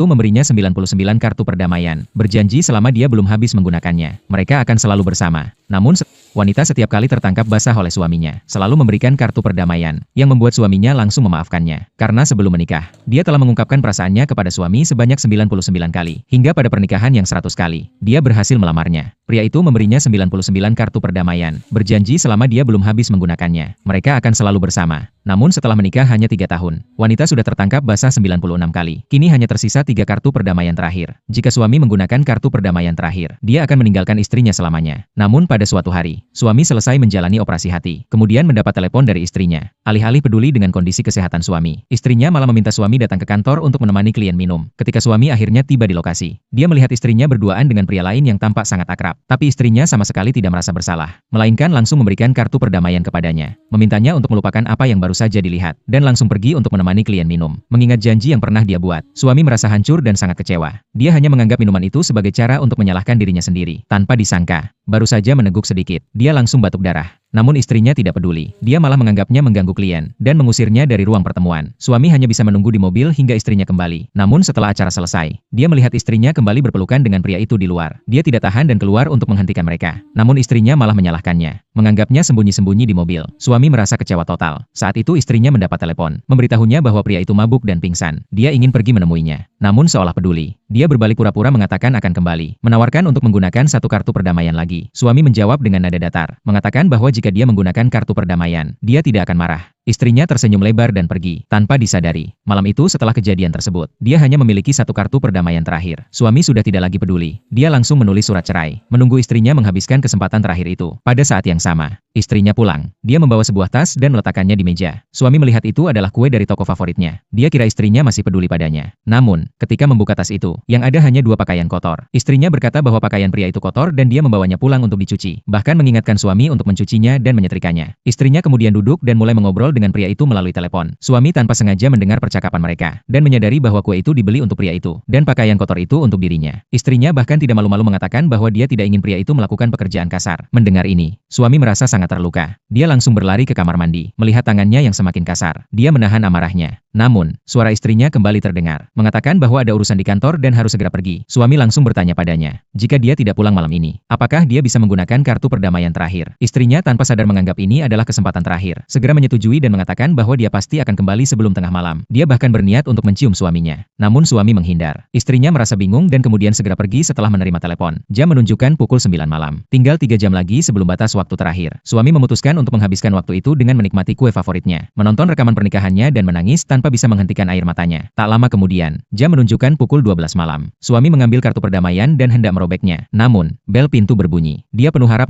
memberinya 99 kartu perdamaian, berjanji selama dia belum habis menggunakannya, mereka akan selalu bersama. Namun, wanita setiap kali tertangkap basah oleh suaminya, selalu memberikan kartu perdamaian, yang membuat suaminya langsung memaafkannya. Karena sebelum menikah, dia telah mengungkapkan perasaannya kepada suami sebanyak 99 kali, hingga pada pernikahan yang 100 kali, dia berhasil melamarnya. Pria itu memberinya 99 kartu perdamaian, berjanji selama dia belum habis menggunakannya, mereka akan selalu bersama. Namun setelah menikah hanya 3 tahun, wanita sudah tertangkap basah 96 kali. Kini hanya tersisa 3 kartu perdamaian terakhir. Jika suami menggunakan kartu perdamaian terakhir, dia akan meninggalkan istrinya selamanya. Namun pada suatu hari, suami selesai menjalani operasi hati, kemudian mendapat telepon dari istrinya. Alih-alih peduli dengan kondisi kesehatan suami, istrinya malah meminta suami datang ke kantor untuk menemani klien minum. Ketika suami akhirnya tiba di lokasi, dia melihat istrinya berduaan dengan pria lain yang tampak sangat akrab. Tapi istrinya sama sekali tidak merasa bersalah, melainkan langsung memberikan kartu perdamaian kepadanya, memintanya untuk melupakan apa yang baru saja dilihat, dan langsung pergi untuk menemani klien minum. Mengingat janji yang pernah dia buat, suami merasa hancur dan sangat kecewa. Dia hanya menganggap minuman itu sebagai cara untuk menyalahkan dirinya sendiri. Tanpa disangka, baru saja meneguk sedikit, dia langsung batuk darah. Namun istrinya tidak peduli. Dia malah menganggapnya mengganggu klien dan mengusirnya dari ruang pertemuan. Suami hanya bisa menunggu di mobil hingga istrinya kembali. Namun setelah acara selesai, dia melihat istrinya kembali berpelukan dengan pria itu di luar. Dia tidak tahan dan keluar untuk menghentikan mereka. Namun istrinya malah menyalahkannya, menganggapnya sembunyi-sembunyi di mobil. Suami merasa kecewa total. Saat itu istrinya mendapat telepon, memberitahunya bahwa pria itu mabuk dan pingsan. Dia ingin pergi menemuinya. Namun seolah peduli, dia berbalik pura-pura mengatakan akan kembali, menawarkan untuk menggunakan satu kartu perdamaian lagi. Suami menjawab dengan nada datar, mengatakan bahwa jika dia menggunakan kartu perdamaian, dia tidak akan marah. Istrinya tersenyum lebar dan pergi, tanpa disadari. Malam itu setelah kejadian tersebut, dia hanya memiliki satu kartu perdamaian terakhir. Suami sudah tidak lagi peduli. Dia langsung menulis surat cerai, menunggu istrinya menghabiskan kesempatan terakhir itu. Pada saat yang sama, istrinya pulang. Dia membawa sebuah tas dan meletakkannya di meja. Suami melihat itu adalah kue dari toko favoritnya. Dia kira istrinya masih peduli padanya. Namun, ketika membuka tas itu, yang ada hanya 2 pakaian kotor. Istrinya berkata bahwa pakaian pria itu kotor dan dia membawanya pulang untuk dicuci. Bahkan mengingatkan suami untuk mencucinya dan menyetrikanya. Istrinya kemudian duduk dan mulai mengobrol dengan pria itu melalui telepon. Suami tanpa sengaja mendengar percakapan mereka, dan menyadari bahwa kue itu dibeli untuk pria itu, dan pakaian kotor itu untuk dirinya. Istrinya bahkan tidak malu-malu mengatakan bahwa dia tidak ingin pria itu melakukan pekerjaan kasar. Mendengar ini, suami merasa sangat terluka. Dia langsung berlari ke kamar mandi, melihat tangannya yang semakin kasar. Dia menahan amarahnya. Namun, suara istrinya kembali terdengar, mengatakan bahwa ada urusan di kantor dan harus segera pergi. Suami langsung bertanya padanya, jika dia tidak pulang malam ini, apakah dia bisa menggunakan kartu perdamaian terakhir? Istrinya tanpa sadar menganggap ini adalah kesempatan terakhir, segera menyetujui dan mengatakan bahwa dia pasti akan kembali sebelum tengah malam. Dia bahkan berniat untuk mencium suaminya. Namun suami menghindar. Istrinya merasa bingung dan kemudian segera pergi setelah menerima telepon. Jam menunjukkan pukul 9 malam. Tinggal 3 jam lagi sebelum batas waktu terakhir. Suami memutuskan untuk menghabiskan waktu itu dengan menikmati kue favoritnya, menonton rekaman pernikahannya dan menangis tanpa bisa menghentikan air matanya. Tak lama kemudian, jam menunjukkan pukul 12 malam. Suami mengambil kartu perdamaian dan hendak merobeknya. Namun, bel pintu berbunyi. Dia penuh harap